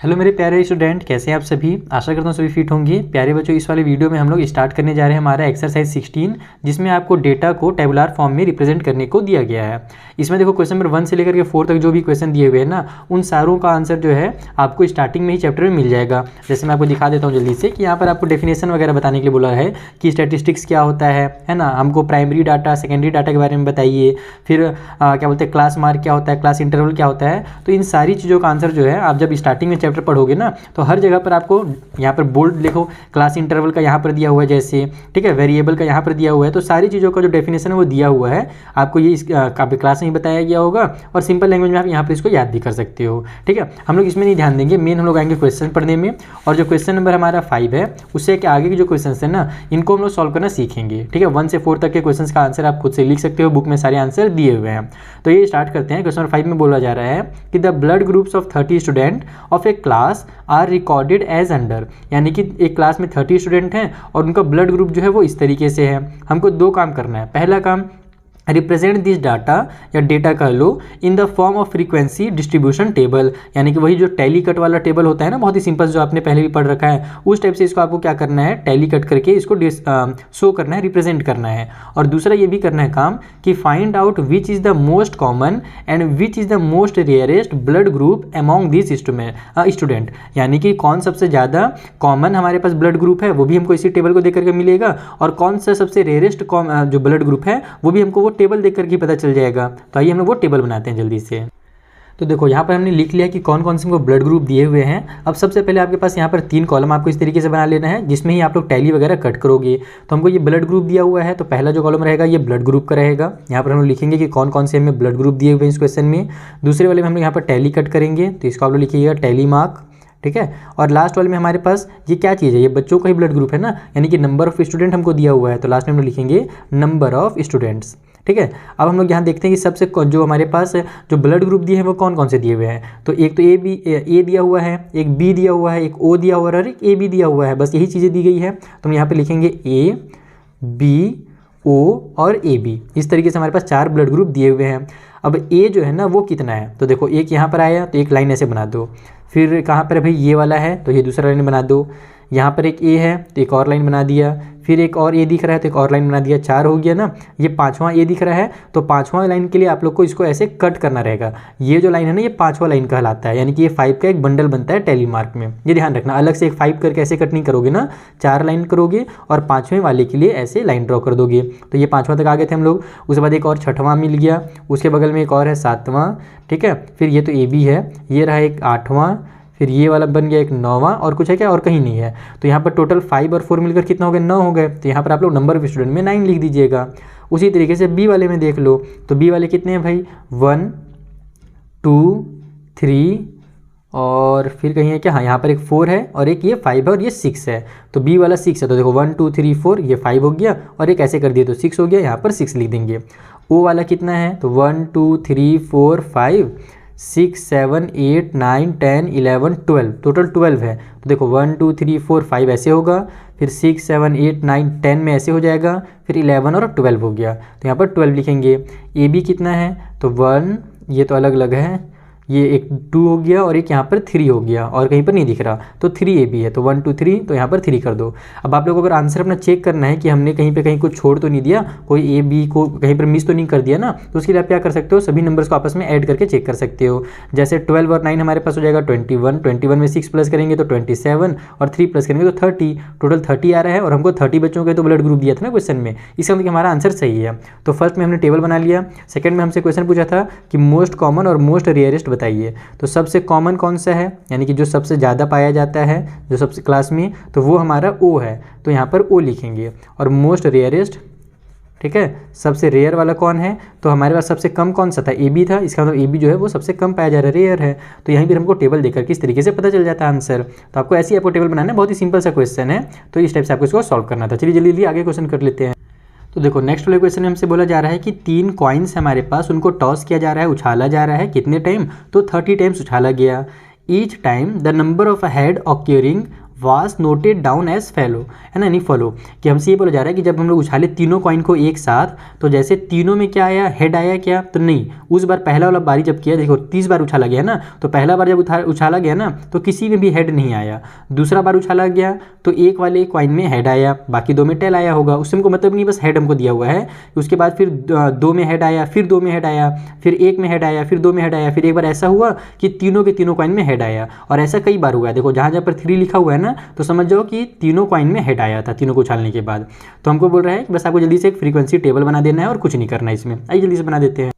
Hello मेरे प्यारे student, कैसे हैं आप सभी। आशा करता हूँ सभी फिट होंगे। प्यारे बच्चों, इस वाले वीडियो में हम लोग स्टार्ट करने जा रहे हैं हमारा एक्सरसाइज 16, जिसमें आपको डेटा को टेबुलर फॉर्म में रिप्रेजेंट करने को दिया गया है। इसमें देखो क्वेश्चन नंबर 1 से लेकर के 4 तक जो भी क्वेश्चन दिए हुए हैं ना, उन सारों का आंसर जो है आपको स्टार्टिंग में ही चैप्टर में मिल जाएगा। जैसे मैं आपको दिखा देता हूँ जल्दी से कि यहाँ पर आपको डेफिनेशन वगैरह बताने के लिए बोला है कि स्टैटिस्टिक्स क्या होता है ना। हमको प्राइमरी डाटा, सेकेंडरी डाटा के बारे में बताइए। फिर क्या बोलते हैं, क्लास मार्क क्या होता है, क्लास इंटरवल क्या होता है। तो इन सारी चीज़ों का आंसर जो है आप जब स्टार्टिंग में चैप्टर पढ़ोगे ना, तो हर जगह पर आपको यहाँ पर बोल्ड लिखो, क्लास इंटरवल का यहाँ पर दिया हुआ है जैसे, ठीक है, वेरिएबल का यहाँ पर दिया हुआ है। तो सारी चीज़ों का जो डेफिनेशन है वो दिया हुआ है आपको, ये इस क्लास में ही बताया गया होगा और सिंपल लैंग्वेज में आप यहाँ पर इसको याद भी कर सकते हो। ठीक है, हम लोग इसमें नहीं ध्यान देंगे, मेन हम लोग आएंगे क्वेश्चन पढ़ने में। और जो क्वेश्चन नंबर हमारा 5 है, उससे कि आगे के जो क्वेश्चन है ना, इनको हम लोग सॉल्व करना सीखेंगे। ठीक है, 1 से 4 तक के क्वेश्चन का आंसर आप खुद से लिख सकते हो, बुक में सारे आंसर दिए हुए हैं। तो ये स्टार्ट करते हैं। क्वेश्चन नंबर 5 में बोला जा रहा है कि the blood groups of 30 student of a class are recorded as under, यानी कि एक क्लास में 30 स्टूडेंट हैं और उनका ब्लड ग्रुप जो है वो इस तरीके से है। हमको 2 काम करना है। पहला काम, रिप्रेजेंट दिस डाटा या डेटा कह लो in the form of frequency distribution table, यानी कि वही जो टैली कट वाला टेबल होता है ना, बहुत ही सिंपल, जो आपने पहले भी पढ़ रखा है, उस टाइप से इसको आपको क्या करना है, टैली कट करके इसको शो करना है, रिप्रेजेंट करना है। और दूसरा ये भी करना है काम कि find out which is the most common and which is the most rarest blood group among this student, यानी कि कौन सबसे ज़्यादा कॉमन हमारे पास ब्लड ग्रुप है वो भी हमको इसी टेबल को देख करके मिलेगा, और कौन सा सबसे रेयरेस्ट जो ब्लड ग्रुप है वो भी हमको टेबल देख करके पता चल जाएगा। तो आइए हम लोग वो टेबल बनाते हैं जल्दी से। तो देखो यहाँ पर हमने लिख लिया कि कौन कौन से हमको ब्लड ग्रुप दिए हुए हैं। अब सबसे पहले आपके पास यहाँ पर 3 कॉलम आपको इस तरीके से बना लेना है, जिसमें ही आप लोग टैली वगैरह कट करोगे। तो हमको ये ब्लड ग्रुप दिया हुआ है, तो पहला जो कॉलम रहेगा ये ब्लड ग्रुप का रहेगा। यहाँ पर हम लोग लिखेंगे कि कौन कौन से हमें ब्लड ग्रुप दिए हुए हैं इस क्वेश्चन में। दूसरे वाले में हम लोग यहाँ पर टैली कट करेंगे, तो इसको आप लोग लिखिएगा टैली मार्क। ठीक है, और लास्ट वाले में हमारे पास ये क्या चीज़ है, ये बच्चों का ही ब्लड ग्रुप है ना, यानी कि नंबर ऑफ स्टूडेंट हमको दिया हुआ है, तो लास्ट में हम लोग लिखेंगे नंबर ऑफ स्टूडेंट्स। ठीक है, अब हम लोग यहाँ देखते हैं कि सबसे जो हमारे पास जो ब्लड ग्रुप दिए हैं वो कौन कौन से दिए हुए हैं। तो एक तो ए दिया हुआ है, एक बी दिया हुआ है, एक ओ दिया हुआ है और एक ए बी दिया हुआ है। बस यही चीज़ें दी गई है। तो हम यहाँ पे लिखेंगे ए बी ओ और ए बी। इस तरीके से हमारे पास 4 ब्लड ग्रुप दिए हुए हैं। अब ए जो है ना वो कितना है, तो देखो एक यहाँ पर आया तो एक लाइन ऐसे बना दो। फिर कहाँ पर भाई ये वाला है तो ये दूसरा लाइन बना दो। यहाँ पर एक ए है तो एक और लाइन बना दिया। फिर एक और ए दिख रहा है तो एक और लाइन बना दिया। 4 हो गया ना। ये 5वां ए दिख रहा है तो 5वां लाइन के लिए आप लोग को इसको ऐसे कट करना रहेगा। ये जो लाइन है ना, ये 5वां लाइन कहलाता है, यानी कि ये 5 का एक बंडल बनता है टैली मार्क में। ये ध्यान रखना, अलग से एक 5 करके ऐसे कट नहीं करोगे ना, 4 लाइन करोगे और 5वें वाले के लिए ऐसे लाइन ड्रॉ कर दोगे। तो ये 5वां तक आ गए थे हम लोग। उसके बाद एक और 6वां मिल गया, उसके बगल में एक और है 7वां। ठीक है, फिर ये तो ए बी है, ये रहा एक 8वां, फिर ये वाला बन गया एक 9वां, और कुछ है क्या, और कहीं नहीं है। तो यहाँ पर टोटल 5 और 4 मिलकर कितना हो गया, 9 हो गए। तो यहाँ पर आप लोग नंबर ऑफ स्टूडेंट में 9 लिख दीजिएगा। उसी तरीके से बी वाले में देख लो, तो बी वाले कितने हैं भाई, 1 2 3 और फिर कहीं है क्या, हाँ यहाँ पर एक 4 है और एक ये 5 है और ये 6 है। तो बी वाला 6 है, तो देखो 1 2 3 4, ये 5 हो गया और एक ऐसे कर दिया तो 6 हो गया, यहाँ पर 6 लिख देंगे। ओ वाला कितना है, तो 1 2 3 4 5 6 7 8 9 10 11 12, टोटल 12 है। तो देखो 1 2 3 4 5 ऐसे होगा, फिर 6 7 8 9 10 में ऐसे हो जाएगा, फिर 11 और 12 हो गया, तो यहाँ पर 12 लिखेंगे। ए बी कितना है, तो 1, ये तो अलग अलग है, ये एक 2 हो गया और एक यहाँ पर 3 हो गया और कहीं पर नहीं दिख रहा, तो 3 ए बी है, तो 1 2 3, तो यहाँ पर 3 कर दो। अब आप लोगों को अगर आंसर अपना चेक करना है कि हमने कहीं पे कहीं कुछ छोड़ तो नहीं दिया, कोई ए बी को कहीं पर मिस तो नहीं कर दिया ना, तो उसके लिए आप क्या कर सकते हो, सभी नंबर्स को आपस में ऐड करके चेक कर सकते हो। जैसे 12 और 9 हमारे पास हो जाएगा 21, 21 में 6 प्लस करेंगे तो 27 और 3 प्लस करेंगे तो 30, टोटल 30 आ रहा है। और हमको 30 बच्चों के तो ब्लड ग्रुप दिया था ना क्वेश्चन में, इसका मतलब हमारा आंसर सही है। तो फर्स्ट में हमने टेबल बना लिया। सेकंड में हमसे क्वेश्चन पूछा था कि मोस्ट कॉमन और मोस्ट रेयरेस्ट बताइए, तो सबसे कॉमन कौन सा है, यानी कि जो सबसे ज़्यादा पाया जाता है जो सबसे क्लास में, तो वो हमारा ओ है, तो यहाँ पर ओ लिखेंगे। और मोस्ट रेयरेस्ट, ठीक है, सबसे रेयर वाला कौन है, तो हमारे पास सबसे कम कौन सा था, ए बी था, इसका मतलब ए बी जो है वो सबसे कम पाया जा रहा है, रेयर है। तो यहीं पर हमको टेबल देकर किस तरीके से पता चल जाता है आंसर। तो आपको ऐसी आपको टेबल बनाना है, बहुत ही सिंपल सा क्वेश्चन है, तो इस टाइप से आपको इसको सॉल्व करना था। चलिए जल्दी जल्दी आगे क्वेश्चन कर लेते हैं। तो देखो नेक्स्ट वाले क्वेश्चन में हमसे बोला जा रहा है कि 3 कॉइन्स हमारे पास, उनको टॉस किया जा रहा है, उछाला जा रहा है, कितने टाइम, तो 30 टाइम्स उछाला गया। Each time the number of head occurring was noted down as follow, है ना, नहीं फॉलो, कि हमसे ये बोला जा रहा है कि जब हम लोग उछाले तीनों कॉइन को एक साथ, तो जैसे तीनों में क्या आया, हेड आया क्या, तो नहीं, उस बार पहला वाला बारी जब किया, देखो 30 बार उछाला गया ना, तो पहला बार जब उछाला गया ना तो किसी में भी हेड नहीं आया, दूसरा बार उछाला गया तो एक वाले कॉइन में हेड आया, बाकी दो में टेल आया होगा, उससे हमको मतलब नहीं, बस हेड हमको दिया हुआ है। उसके बाद फिर दो में हेड आया, फिर दो में हेड आया, फिर एक में हेड आया, फिर दो में हेड आया, फिर एक बार ऐसा हुआ कि तीनों के तीनों कॉइन में हेड आया, और ऐसा कई बार हुआ है। देखो जहाँ जहाँ पर 3 लिखा हुआ है ना, तो समझ जाओ कि तीनों कॉइन में हेड आया था तीनों को उछालने के बाद। तो हमको बोल रहा है कि बस आपको जल्दी से एक फ्रीक्वेंसी टेबल बना देना है और कुछ नहीं करना है इसमें। आइए जल्दी से बना देते हैं।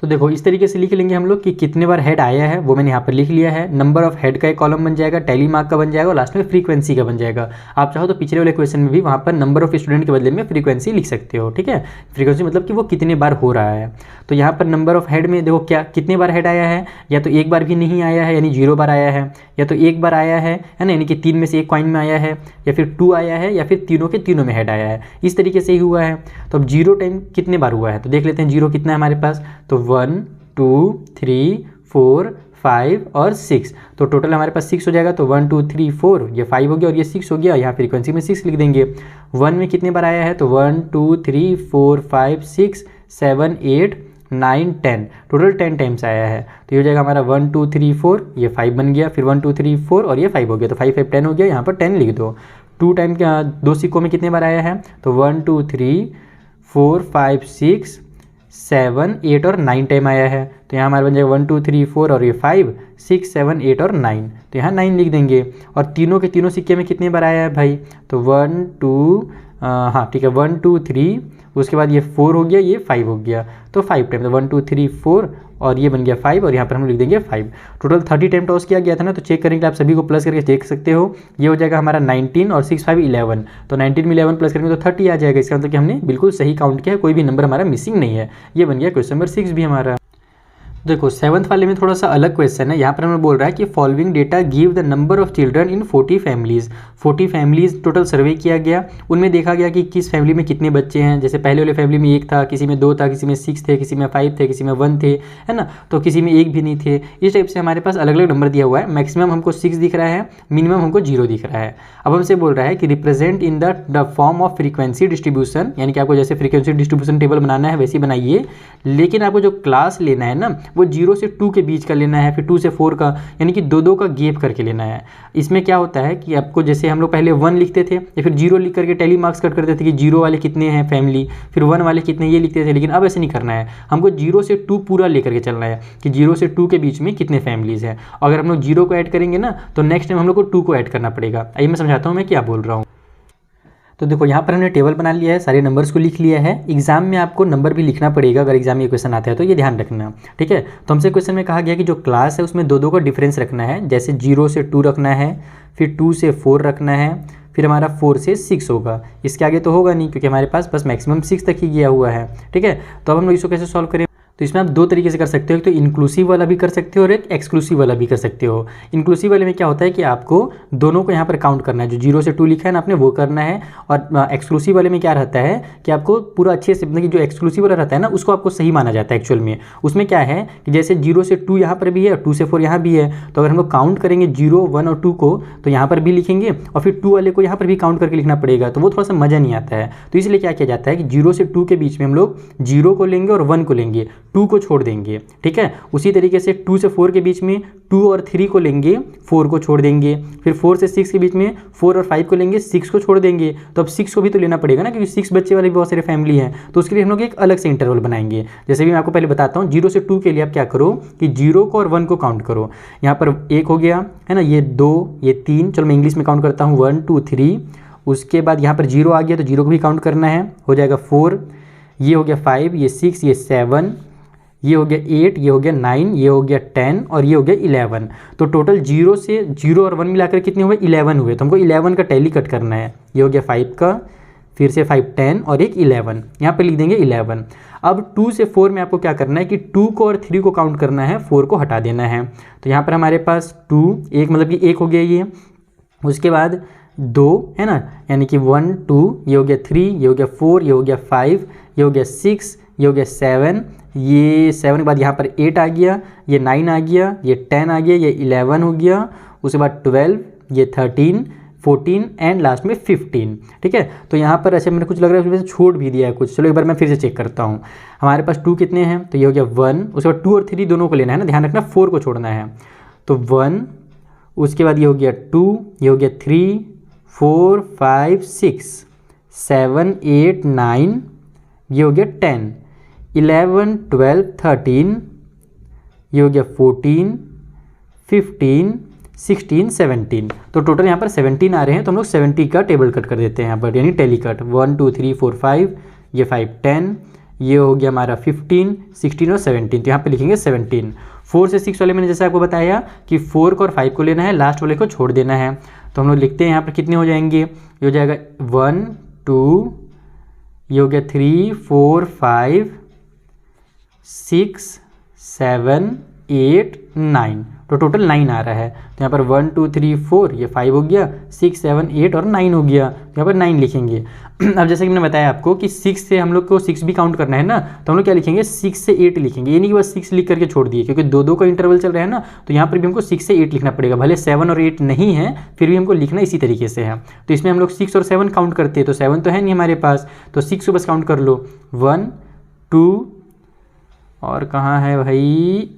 तो देखो इस तरीके से लिख लेंगे हम लोग कि कितने बार हेड आया है, वो मैंने यहाँ पर लिख लिया है। नंबर ऑफ हेड का एक कॉलम बन जाएगा, टैली मार्क का बन जाएगा, और लास्ट में फ्रीक्वेंसी का बन जाएगा। आप चाहो तो पिछले वाले क्वेश्चन में भी वहाँ पर नंबर ऑफ स्टूडेंट के बदले में फ्रीक्वेंसी लिख सकते हो, ठीक है। फ्रीक्वेंसी मतलब कि वो कितने बार हो रहा है। तो यहाँ पर नंबर ऑफ हेड में देखो क्या कितने बार हेड आया है, या तो एक बार भी नहीं आया है यानी 0 बार आया है, या तो एक बार आया है ना, यानी कि 3 में से एक कॉइन में आया है, या फिर 2 आया है, या फिर तीनों के तीनों में हेड आया है। इस तरीके से ही हुआ है। तो अब 0 टाइम कितने बार हुआ है, तो देख लेते हैं 0 कितना है हमारे पास। तो 1 2 3 4 5 और 6, तो टोटल हमारे पास 6 हो जाएगा। तो 1 2 3 4, ये 5 हो गया और ये 6 हो गया। यहाँ फ्रीक्वेंसी में 6 लिख देंगे। 1 में कितने बार आया है, तो 1 2 3 4 5 6 7 8 9 10, टोटल 10 टाइम्स आया है। तो ये हो जाएगा हमारा 1 2 3 4, ये 5 बन गया, फिर 1 2 3 4 और ये 5 हो गया। तो 5 5 10 हो गया, यहाँ पर 10 लिख दो। 2 टाइम क्या, 2 सिक्कों में कितने बार आया है, तो 1 2 3 4 5 6 7 8 और 9 टाइम आया है। तो यहाँ हमारे बन जाएगा 1 2 3 4 और ये 5 6 7 8 और 9, तो यहाँ 9 लिख देंगे। और तीनों के तीनों सिक्के में कितने बार आया है भाई, तो 1 2 हाँ ठीक है 1 2 3, उसके बाद ये 4 हो गया, ये 5 हो गया, तो 5 टाइम, तो 1 2 3 4 और ये बन गया 5, और यहाँ पर हम लिख देंगे 5। टोटल 30 टाइम टॉस किया गया था ना, तो चेक करेंगे आप सभी को प्लस करके देख सकते हो। ये हो जाएगा हमारा 19 और 6 5 11, तो 19 में 11 प्लस करेंगे तो 30 आ जाएगा। इसका मतलब कि हमने बिल्कुल सही काउंट किया है, कोई भी नंबर हमारा मिसिंग नहीं है। ये बन गया क्वेश्चन नंबर 6 भी हमारा। देखो 7th वाले में थोड़ा सा अलग क्वेश्चन है। यहाँ पर हमें बोल रहा है कि following data give the number of children in 40 families. 40 families total survey किया गया, उनमें देखा गया कि किस फैमिली में कितने बच्चे हैं। जैसे पहले वाले फैमिली में 1 था, किसी में 2 था, किसी में 6 थे, किसी में 5 थे, किसी में 1 थे, है ना, तो किसी में 1 भी नहीं थे। इस टाइप से हमारे पास अलग अलग नंबर दिया हुआ है। मैक्सिमम हमको 6 दिख रहा है, मिनिमम हमको 0 दिख रहा है। अब हमसे बोल रहा है कि represent in the form of frequency distribution, यानी कि आपको जैसे फ्रीक्वेंसी डिस्ट्रीब्यूशन टेबल बनाना है वैसे बनाइए, लेकिन आपको जो क्लास लेना है ना वो 0 से 2 के बीच का लेना है, फिर 2 से 4 का, यानी कि 2 2 का गैप करके लेना है। इसमें क्या होता है कि आपको जैसे हम लोग पहले 1 लिखते थे या फिर 0 लिख करके टैली मार्क्स कट करते थे कि 0 वाले कितने हैं फैमिली, फिर 1 वाले कितने ये लिखते थे, लेकिन अब ऐसे नहीं करना है। हमको 0 से 2 पूरा लेकर के चलना है कि 0 से 2 के बीच में कितने फैमिलीज़ हैं। अगर हम लोग 0 को ऐड करेंगे ना तो नेक्स्ट टाइम हम लोग को 2 को ऐड करना पड़ेगा। आइए मैं समझाता हूँ मैं क्या बोल रहा हूँ। तो देखो यहाँ पर हमने टेबल बना लिया है, सारे नंबर्स को लिख लिया है। एग्जाम में आपको नंबर भी लिखना पड़ेगा, अगर एग्जाम में ये क्वेश्चन आता है तो ये ध्यान रखना, ठीक है। तो हमसे क्वेश्चन में कहा गया कि जो क्लास है उसमें 2 2 का डिफरेंस रखना है। जैसे 0 से 2 रखना है, फिर 2 से 4 रखना है, फिर हमारा 4 से 6 होगा। इसके आगे तो होगा नहीं क्योंकि हमारे पास बस मैक्सिमम 6 तक ही गया हुआ है, ठीक है। तो अब हम लोग इसको कैसे सॉल्व करें, तो इसमें आप 2 तरीके से कर सकते हो, एक तो इंक्लूसिव वाला भी कर सकते हो और एक एक्सक्लूसिव वाला भी कर सकते हो। इंक्लूसिव वाले में क्या होता है कि आपको दोनों को यहाँ पर काउंट करना है, जो 0 से 2 लिखा है ना आपने वो करना है। और एक्सक्लूसिव वाले में क्या रहता है कि आपको पूरा अच्छे से, मतलब कि जो एक्सक्लूसिव वाला रहता है ना उसको आपको सही माना जाता है एक्चुअल में। उसमें क्या है कि जैसे 0 से 2 यहाँ पर भी है और 2 से 4 यहाँ भी है, तो अगर हम लोग काउंट करेंगे 0 1 और 2 को तो यहाँ पर भी लिखेंगे और फिर 2 वाले को यहाँ पर भी काउंट करके लिखना पड़ेगा, तो वो थोड़ा सा मज़ा नहीं आता है। तो इसलिए क्या किया जाता है कि 0 से 2 के बीच में हम लोग 0 को लेंगे और 1 को लेंगे, 2 को छोड़ देंगे, ठीक है। उसी तरीके से 2 से 4 के बीच में 2 और 3 को लेंगे, 4 को छोड़ देंगे। फिर 4 से 6 के बीच में 4 और 5 को लेंगे, 6 को छोड़ देंगे। तो अब 6 को भी तो लेना पड़ेगा ना, क्योंकि 6 बच्चे वाली बहुत सारी फैमिली है, तो उसके लिए हम लोग एक अलग से इंटरवल बनाएंगे। जैसे भी मैं आपको पहले बताता हूँ, 0 से 2 के लिए आप क्या करो कि 0 को और 1 को काउंट करो। यहाँ पर 1 हो गया है ना, ये 2, ये 3, चलो मैं इंग्लिश में काउंट करता हूँ 1 2 3। उसके बाद यहाँ पर 0 आ गया तो 0 को भी काउंट करना है, हो जाएगा 4, ये हो गया 5, ये 6, ये 7, ये हो गया 8, ये हो गया 9, ये हो गया 10 और ये हो गया 11। तो टोटल 0 से 0 और 1 मिलाकर कितने हुए, 11 हुए। तो हमको 11 का टैली कट करना है। ये हो गया 5 का, फिर से 5 10 और एक 11, यहाँ पे लिख देंगे 11। अब 2 से 4 में आपको क्या करना है कि 2 को और 3 को काउंट करना है, 4 को हटा देना है। तो यहाँ पर हमारे पास 2 एक मतलब कि 1 हो गया ये, उसके बाद 2 है ना, यानी कि 1 2, ये हो गया 3, ये हो गया 4, ये हो गया 5, ये हो गया 6, ये हो गया 7, ये 7 के बाद यहाँ पर 8 आ गया, ये 9 आ गया, ये 10 आ गया, ये 11 हो गया, उसके बाद 12, ये 13, 14 एंड लास्ट में 15। ठीक है, तो यहाँ पर अच्छा मैंने कुछ लग रहा है उसमें से छोड़ भी दिया है कुछ। चलो एक बार मैं फिर से चेक करता हूँ। हमारे पास 2 कितने हैं, तो ये हो गया 1, उसके बाद 2 और 3 दोनों को लेना है ना, ध्यान रखना 4 को छोड़ना है। तो 1, उसके बाद ये हो गया 2, ये हो गया 3, 4, 5, 6, 7, 8, 9, ये हो गया 10, 11, 12, 13, ये हो गया 14, 15, 16, 17। तो टोटल यहाँ पर 17 आ रहे हैं, तो हम लोग 70 का टेबल कट कर देते हैं यहाँ पर, यानी टेली कट। 1 2 3 4 5, ये 5 10, ये हो गया हमारा 15, 16 और 17। तो यहाँ पे लिखेंगे 17। 4 से 6 वाले मैंने जैसे आपको बताया कि 4 को और 5 को लेना है, लास्ट वाले को छोड़ देना है। तो हम लोग लिखते हैं यहाँ पर कितने हो जाएंगे, ये हो जाएगा 1 2, ये हो गया 3 4 5 6 7 8 9, तो टोटल 9 आ रहा है। तो यहाँ पर 1 2 3 4, ये 5 हो गया, 6 7 8 और 9 हो गया, तो यहाँ पर 9 लिखेंगे। अब जैसे कि मैंने बताया आपको कि 6 से हम लोग को 6 भी काउंट करना है ना, तो हम लोग क्या लिखेंगे, 6 से 8 लिखेंगे। ये नहीं कि बस 6 लिख करके छोड़ दिए, क्योंकि 2 2 का इंटरवल चल रहा है ना, तो यहाँ पर भी हमको 6 से 8 लिखना पड़ेगा। भले 7 और 8 नहीं है, फिर भी हमको लिखना इसी तरीके से है। तो इसमें हम लोग 6 और 7 काउंट करते हैं, तो 7 तो है नहीं हमारे पास, तो 6 को बस काउंट कर लो। 1 2 और कहाँ है भाई,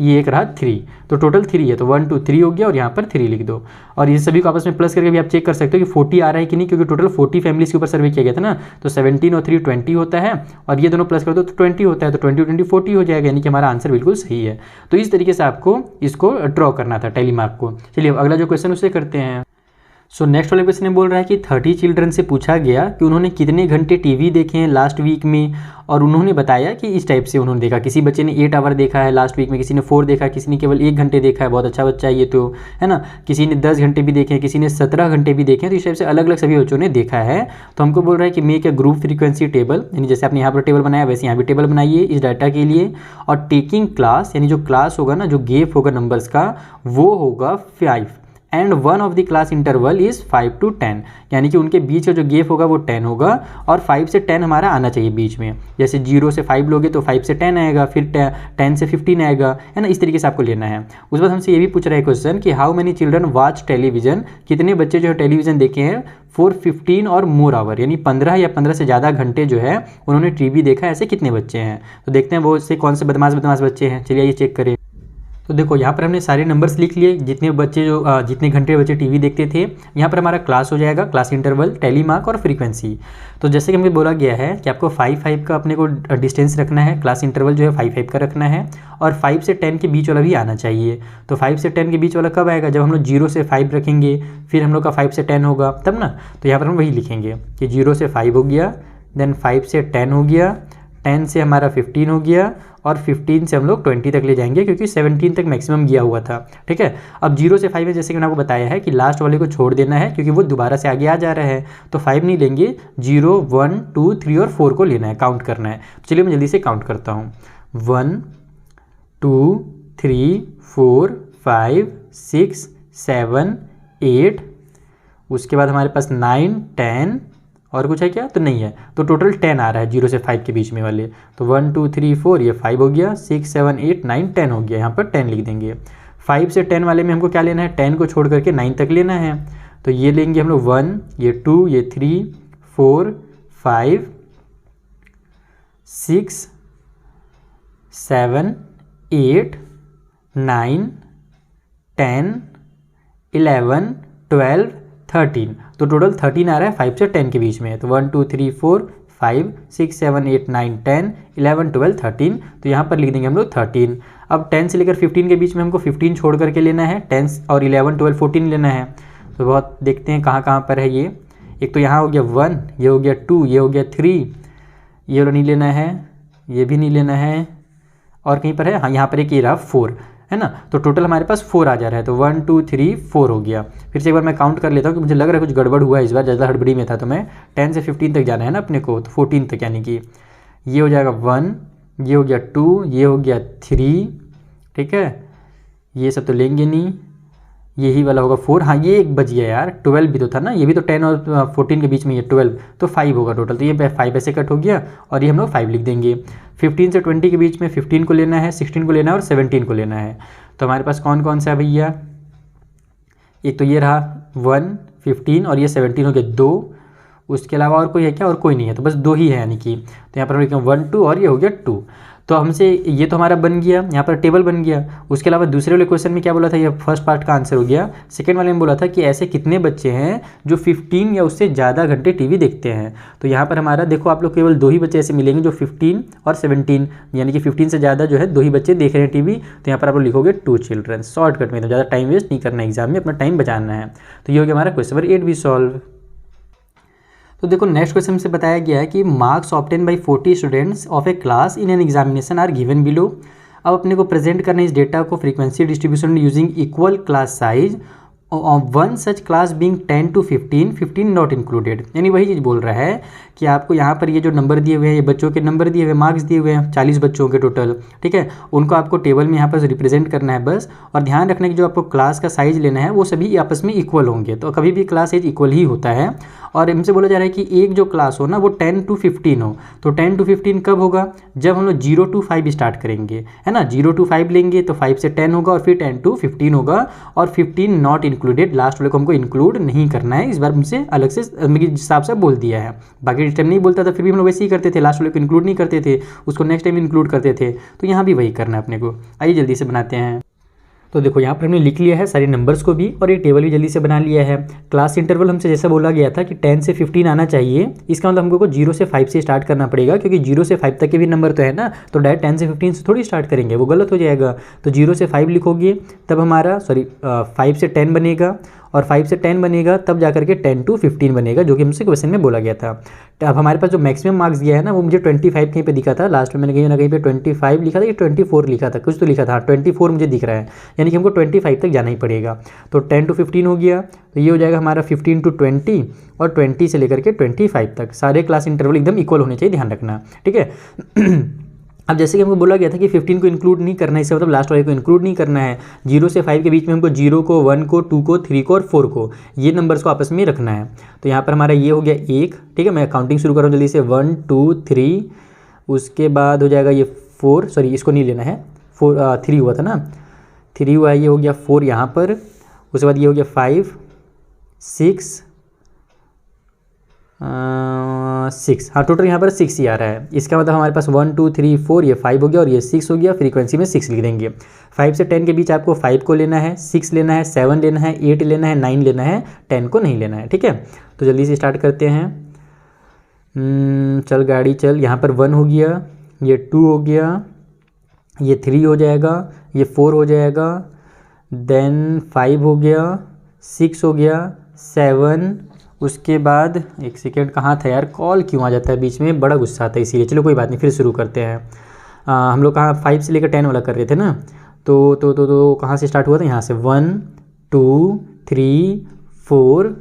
ये एक रहा 3, तो टोटल 3 है। तो 1 2 3 हो गया, और यहाँ पर 3 लिख दो। और ये सभी को आपस में प्लस करके भी आप चेक कर सकते हो कि 40 आ रहा है कि नहीं, क्योंकि टोटल 40 फैमिलीज़ के ऊपर सर्वे किया गया था ना। तो 17 और 3 20 होता है, और ये दोनों प्लस कर दो तो 20 होता है। तो 20 20 40 हो जाएगा, यानी कि हमारा आंसर बिल्कुल सही है। तो इस तरीके से आपको इसको ड्रॉ करना था टेली मार्क को। चलिए अब अगला जो क्वेश्चन उसे करते हैं। सो नेक्स्ट वाले क्वेश्चन में बोल रहा है कि 30 चिल्ड्रन से पूछा गया कि उन्होंने कितने घंटे टीवी देखे हैं लास्ट वीक में, और उन्होंने बताया कि इस टाइप से उन्होंने देखा। किसी बच्चे ने 8 आवर देखा है लास्ट वीक में, किसी ने 4 देखा, किसी ने केवल 1 घंटे देखा है, बहुत अच्छा बच्चा है ये तो, है ना। किसी ने 10 घंटे भी देखे हैं, किसी ने 17 घंटे भी देखे हैं। तो इस टाइप से अलग अलग सभी बच्चों ने देखा है। तो हमको बोल रहा है कि make a group frequency table, यानी जैसे आपने यहाँ पर टेबल बनाया वैसे यहाँ भी टेबल बनाइए इस डाटा के लिए। और टेकिंग क्लास, यानी जो क्लास होगा ना, जो गेप होगा नंबर्स का, वो होगा 5, and 1 of the class interval is 5 to 10, यानी कि उनके बीच का जो गेप होगा वो 10 होगा, और 5 से 10 हमारा आना चाहिए बीच में। जैसे 0 से 5 लोगे तो 5 से 10 आएगा, फिर 10 से 15 आएगा, है ना। इस तरीके से आपको लेना है। उसके बाद हमसे ये भी पूछ रहा है क्वेश्चन कि how many children watch television, कितने बच्चे जो है टेलीविजन देखे हैं फॉर 15 और मोर आवर, यानी 15 या 15 से ज़्यादा घंटे जो है उन्होंने टीवी देखा है। ऐसे कितने बच्चे हैं, तो देखते हैं वो से कौन से बदमाश बच्चे हैं। चलिए ये चेक करें। तो देखो यहाँ पर हमने सारे नंबर्स लिख लिए, जितने बच्चे जो जितने घंटे बच्चे टीवी देखते थे। यहाँ पर हमारा क्लास हो जाएगा, क्लास इंटरवल, टेली मार्क और फ्रीक्वेंसी। तो जैसे कि हमें बोला गया है कि आपको 5 का अपने को डिस्टेंस रखना है, क्लास इंटरवल जो है 5 का रखना है, और 5 से 10 के बीच वाला भी आना चाहिए। तो 5 से 10 के बीच वाला कब आएगा, जब हम लोग 0 से 5 रखेंगे, फिर हम लोग का 5 से 10 होगा तब ना। तो यहाँ पर हम वही लिखेंगे कि 0 से 5 हो गया, देन 5 से 10 हो गया, 10 से हमारा 15 हो गया, और 15 से हम लोग 20 तक ले जाएंगे, क्योंकि 17 तक मैक्सिमम गया हुआ था। ठीक है, अब 0 से 5 में जैसे कि मैंने आपको बताया है कि लास्ट वाले को छोड़ देना है, क्योंकि वो दोबारा से आगे आ जा रहा है। तो 5 नहीं लेंगे, 0 1 2 3 और 4 को लेना है, काउंट करना है। चलिए मैं जल्दी से काउंट करता हूँ। 1 2 3 4 5 6 7 8, उसके बाद हमारे पास 9 10, और कुछ है क्या, तो नहीं है। तो टोटल 10 आ रहा है 0 से 5 के बीच में वाले। तो 1 2 3 4, ये 5 हो गया, 6 7 8 9 10 हो गया, यहाँ पर 10 लिख देंगे। 5 से 10 वाले में हमको क्या लेना है, 10 को छोड़ करके 9 तक लेना है। तो ये लेंगे हम लोग 1, ये 2, ये 3 4 5 6 7 8 9 10 11 12 13, तो टोटल 13 आ रहा है 5 से 10 के बीच में। तो 1 2 3 4 5 6 7 8 9 10 11 12 13, तो यहाँ पर लिख देंगे हम लोग 13। अब 10 से लेकर 15 के बीच में हमको 15 छोड़ करके लेना है, 10 और 11 12 14 लेना है। तो बहुत देखते हैं कहाँ कहाँ पर है ये। एक तो यहाँ हो गया 1, ये हो गया 2, ये हो गया 3, ये वाला नहीं लेना है, ये भी नहीं लेना है, और कहीं पर है, हाँ यहाँ पर एक ये रहा 4, है ना। तो टोटल हमारे पास 4 आ जा रहा है। तो 1 2 3 4 हो गया। फिर से एक बार मैं काउंट कर लेता हूँ कि मुझे लग रहा है कुछ गड़बड़ हुआ है इस बार, ज़्यादा हड़बड़ी में था। तो मैं 10 से 15 तक जाना है ना अपने को, तो 14 तक, यानी कि ये हो जाएगा 1, ये हो गया 2, ये हो गया 3, ठीक है, ये सब तो लेंगे नहीं, यही वाला होगा 4, हाँ ये एक बच गया यार, 12 भी तो था ना, ये भी तो 10 और 14 के बीच में, ये 12, तो 5 होगा टोटल। तो ये 5 ऐसे कट हो गया, और ये हम लोग 5 लिख देंगे। 15 से 20 के बीच में 15 को लेना है, 16 को लेना है, और 17 को लेना है। तो हमारे पास कौन कौन सा है भैया, एक तो ये रहा 1, 15 और ये 17 हो गया 2। उसके अलावा और कोई है क्या? और कोई नहीं है, तो बस 2 ही है यानी कि। तो यहाँ पर हम लिखेंगे 1 2 और ये हो गया 2। तो हमसे ये तो हमारा बन गया, यहाँ पर टेबल बन गया। उसके अलावा दूसरे वाले क्वेश्चन में क्या बोला था? ये फर्स्ट पार्ट का आंसर हो गया। सेकंड वाले में बोला था कि ऐसे कितने बच्चे हैं जो 15 या उससे ज़्यादा घंटे टीवी देखते हैं। तो यहाँ पर हमारा देखो, आप लोग केवल 2 ही बच्चे ऐसे मिलेंगे जो 15 और 17 यानी कि 15 से ज़्यादा जो है 2 ही बच्चे देख रहे हैं टीवी। तो यहाँ पर आप लोग लिखोगे 2 चिल्ड्रन, शॉर्टकट में, तो ज़्यादा टाइम वेस्ट नहीं करना है एग्जाम में, अपना टाइम बचाना है। तो ये हो गया हमारा क्वेश्चन नंबर 8 भी सॉल्व। तो देखो नेक्स्ट क्वेश्चन से बताया गया है कि marks obtain by 40 students of a class in an examination are given below. अब अपने को प्रेजेंट करना इस डेटा को frequency distribution using equal class size one such class being 10 to 15 not included. यानी वही चीज़ बोल रहा है कि आपको यहाँ पर ये जो नंबर दिए हुए हैं, ये बच्चों के नंबर दिए हुए, मार्क्स दिए हुए हैं 40 बच्चों के टोटल, ठीक है, उनको आपको टेबल में यहाँ पर रिप्रेजेंट करना है बस। और ध्यान रखना कि जो आपको क्लास का साइज लेना है वो सभी आपस में इक्वल होंगे, तो कभी भी क्लास साइज इक्वल ही होता है। और इनसे बोला जा रहा है कि एक जो क्लास हो ना वो 10 to 15 हो। तो 10 to 15 कब होगा? जब हम लोग 0 to 5 स्टार्ट करेंगे, है ना। 0 to 5 लेंगे तो 5 से 10 होगा और फिर 10 to 15 होगा, और 15 नॉट इंक्लूडेड, लास्ट वाले को हमको इंक्लूड नहीं करना है। इस बार मुझसे अलग से मेरे हिसाब से बोल दिया है। बाकी इस टाइम नहीं बोलता था, फिर भी हम लोग वैसे ही करते थे, लास्ट वाले को इंक्लूड नहीं करते थे, उसको नेक्स्ट टाइम इंक्लूड करते थे। तो यहाँ भी वही करना है अपने को। आइए जल्दी से बनाते हैं। तो देखो यहाँ पर हमने लिख लिया है सारे नंबर्स को भी, और ये टेबल भी जल्दी से बना लिया है। क्लास इंटरवल हमसे जैसा बोला गया था कि 10 से 15 आना चाहिए, इसका मतलब हमको 0 से 5 से स्टार्ट करना पड़ेगा, क्योंकि 0 से 5 तक के भी नंबर तो है ना, तो डायरेक्ट 10 से 15 से थोड़ी स्टार्ट करेंगे, वो गलत हो जाएगा। तो 0 से 5 लिखोगे तब हमारा 5 से 10 बनेगा, और 5 से 10 बनेगा तब जाकर के 10 to 15 बनेगा, जो कि हमसे क्वेश्चन में बोला गया था। अब हमारे पास जो मैक्सिमम मार्क्स दिया है ना, वो मुझे 25 कहीं पे दिखा था, लास्ट में मैंने कहीं ना कहीं पे 25 लिखा था, ये 24 लिखा था, कुछ तो लिखा था, 24 मुझे दिख रहा है, यानी कि हमको 25 तक जाना ही पड़ेगा। तो 10 to 15 हो गया, तो ये हो जाएगा हमारा 15 to 20, और 20 से लेकर के 25 तक सारे क्लास इंटरवल एकदम इक्वल होने चाहिए, ध्यान रखना, ठीक है। अब जैसे कि हमको बोला गया था कि 15 को इंक्लूड नहीं करना है, इसका मतलब लास्ट वाले को इंक्लूड नहीं करना है। 0 से 5 के बीच में हमको 0 को, 1 को, 2 को, 3 को और 4 को, ये नंबर्स को आपस में रखना है। तो यहाँ पर हमारा ये हो गया 1, ठीक है। मैं काउंटिंग शुरू कर रहा हूँ जल्दी से, 1 2 3, उसके बाद हो जाएगा ये 4, सॉरी इसको नहीं लेना है, 3 हुआ था ना, 3 हुआ है, ये हो गया 4 यहाँ पर, उसके बाद ये हो गया 5 6 6, हाँ टोटल यहाँ पर 6 ही आ रहा है। इसका मतलब हमारे पास 1 2 3 4, ये 5 हो गया और ये 6 हो गया, फ्रीक्वेंसी में 6 लिख देंगे। 5 से 10 के बीच आपको 5 को लेना है, 6 लेना है, 7 लेना है, 8 लेना है, 9 लेना है, 10 को नहीं लेना है, ठीक है। तो जल्दी से स्टार्ट करते हैं। चल गाड़ी चल, यहाँ पर 1 हो गया, ये 2 हो गया, ये 3 हो जाएगा, ये 4 हो जाएगा, देन 5 हो गया, 6 हो गया, 7, उसके बाद एक सेकेंड, कहाँ था यार, कॉल क्यों आ जाता है बीच में, बड़ा गुस्सा आता है इसीलिए। चलो कोई बात नहीं, फिर शुरू करते हैं। हम लोग कहाँ 5 से लेकर 10 वाला कर रहे थे ना, तो कहाँ से स्टार्ट हुआ था, यहाँ से 1 2 3 4,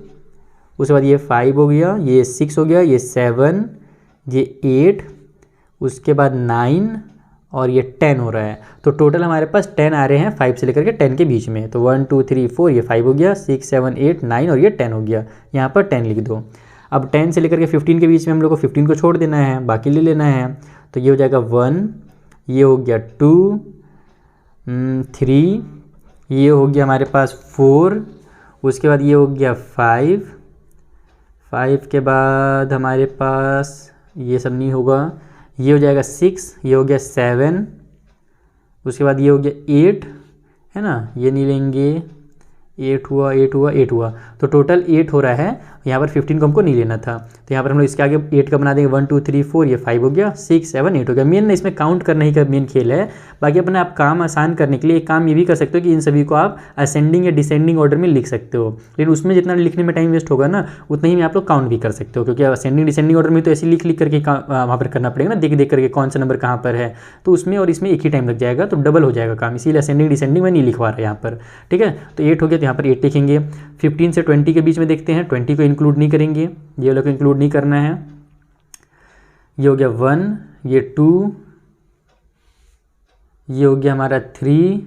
उसके बाद ये 5 हो गया, ये 6 हो गया, ये 7, ये 8, उसके बाद 9 और ये 10 हो रहा है। तो टोटल हमारे पास 10 आ रहे हैं 5 से लेकर के 10 के बीच में। तो 1 2 3 4, ये 5 हो गया, 6 7 8 9 और ये 10 हो गया, यहाँ पर 10 लिख दो। अब 10 से लेकर के 15 के बीच में हम लोग को 15 को छोड़ देना है, बाकी ले लेना है। तो ये हो जाएगा 1, ये हो गया 2 3, ये हो गया हमारे पास 4, उसके बाद ये हो गया 5 के बाद हमारे पास ये सब नहीं होगा, ये हो जाएगा 6, ये हो गया 7, उसके बाद ये हो गया 8, है ना, ये नहीं लेंगे, 8 हुआ 8 हुआ 8 हुआ, तो टोटल 8 हो रहा है। यहाँ पर 15 को हमको नहीं लेना था, तो यहाँ पर हम लोग इसके आगे 8 का बना देंगे, 1 2 3 4, ये 5 हो गया, 6 7 8 हो गया। मेन ना इसमें काउंट करने ही का मेन खेल है। बाकी अपने आप काम आसान करने के लिए एक काम ये भी कर सकते हो कि इन सभी को आप असेंडिंग या डिसेंडिंग ऑर्डर में लिख सकते हो, लेकिन उसमें जितना लिखने में टाइम वेस्ट होगा ना, उतना ही में आप लोग काउंट भी कर सकते हो, क्योंकि असेंडिंग डिसेंडिंग ऑर्डर में तो ऐसे लिख करके वहाँ पर करना पड़ेगा ना, देख देख करके कौन सा नंबर कहाँ पर है, तो उसमें और इसमें एक ही टाइम लग जाएगा, तो डबल हो जाएगा काम, इसीलिए असेंडिंग डिसेंडिंग में नहीं लिखवा रहा है यहाँ पर, ठीक है। तो 8 हो गया, तो यहाँ पर 8 लिखेंगे। 15 से 20 के बीच में देखते हैं, 20 को इंक्लूड नहीं करेंगे, ये वाला को इंक्लूड नहीं करना है। ये हो गया 1, ये 2, ये हो गया हमारा 3,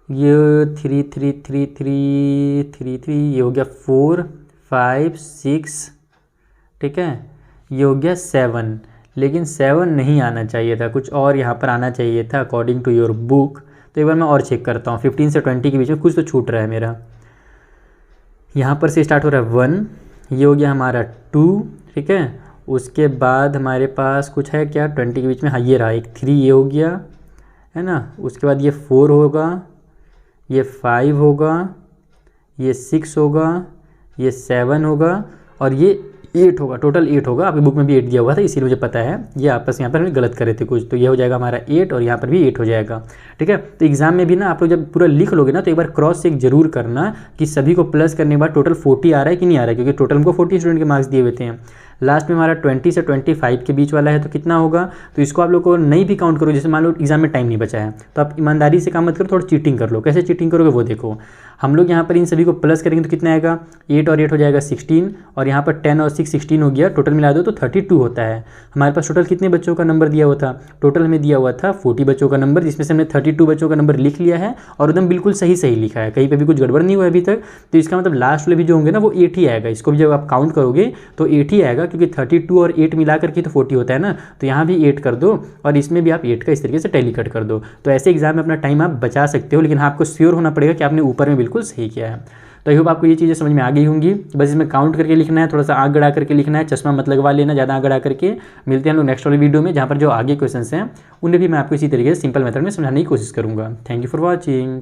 ये 3 3 3 3 3 3, ये हो गया 4 5 6, ठीक है। ये हो गया 7, लेकिन 7 नहीं आना चाहिए था, कुछ और यहाँ पर आना चाहिए था अकॉर्डिंग टू योर बुक। तो एक बार मैं और चेक करता हूँ, 15 से 20 के बीच में कुछ तो छूट रहा है मेरा। यहाँ पर से स्टार्ट हो रहा है 1, ये हो गया हमारा 2, ठीक है। उसके बाद हमारे पास कुछ है क्या 20 के बीच में, हाँ ये रहा एक 3, ये हो गया है ना। उसके बाद ये 4 होगा, ये 5 होगा, ये 6 होगा, ये 7 होगा और ये 8 होगा। टोटल 8 होगा। आपकी बुक में भी 8 दिया हुआ था इसीलिए मुझे पता है। ये आपस यहाँ पर हमने गलत करे थे कुछ, तो ये हो जाएगा हमारा 8 और यहाँ पर भी 8 हो जाएगा, ठीक है। तो एग्जाम में भी ना आप लोग जब पूरा लिख लोगे ना तो एक बार क्रॉस चेक जरूर करना कि सभी को प्लस करने के बाद टोटल 40 आ रहा है कि नहीं आ रहा है, क्योंकि टोटल हमको 40 स्टूडेंट के मार्क्स दिए हुए थे। लास्ट में हमारा 20 से 25 के बीच वाला है तो कितना होगा, तो इसको आप लोग को नहीं भी काउंट करो। जैसे मान लो एग्जाम में टाइम नहीं बचा है तो आप ईमानदारी से काम मत करो, थोड़ा चीटिंग कर लो। कैसे चीटिंग करोगे वो देखो। हम लोग यहाँ पर इन सभी को प्लस करेंगे तो कितना आएगा, 8 और 8 हो जाएगा 16 और यहाँ पर 10 और 6 16 हो गया, टोटल मिला दो तो 32 होता है। हमारे पास टोटल कितने बच्चों का नंबर दिया हुआ था, टोटल हमें दिया हुआ था 40 बच्चों का नंबर, जिसमें से हमने 32 बच्चों का नंबर लिख लिया है और एकदम बिल्कुल सही सही लिखा है, कहीं पर भी कुछ गड़बड़ नहीं हुआ अभी तक। तो इसका मतलब लास्ट वाले भी जो होंगे ना वो 8 ही आएगा। इसको भी जब आप काउंट करोगे तो 8 ही आएगा, क्योंकि 32 और 8 मिला करके तो 40 होता है ना। तो यहाँ भी 8 कर दो और इसमें भी आप 8 का इस तरीके से टैली कट कर दो। तो ऐसे एग्जाम में अपना टाइम आप बचा सकते हो, लेकिन हाँ आपको श्योर होना पड़ेगा कि आपने ऊपर में बिल्कुल सही किया है। तो आई होप आपको ये चीज़ें समझ में आ गई होंगी। बस इसमें काउंट करके लिखना है, थोड़ा सा आँख गड़ा करके लिखना है, चश्मा मत लगवा लेना ज़्यादा आँख गड़ा करके। मिलते हैं हम लोग नेक्स्ट वाली वीडियो में, जहाँ पर जो आगे क्वेश्चन हैं उन्हें भी मैं आपको इसी तरीके से सिंपल मेथड में समझाने की कोशिश करूँगा। Thank you for watching.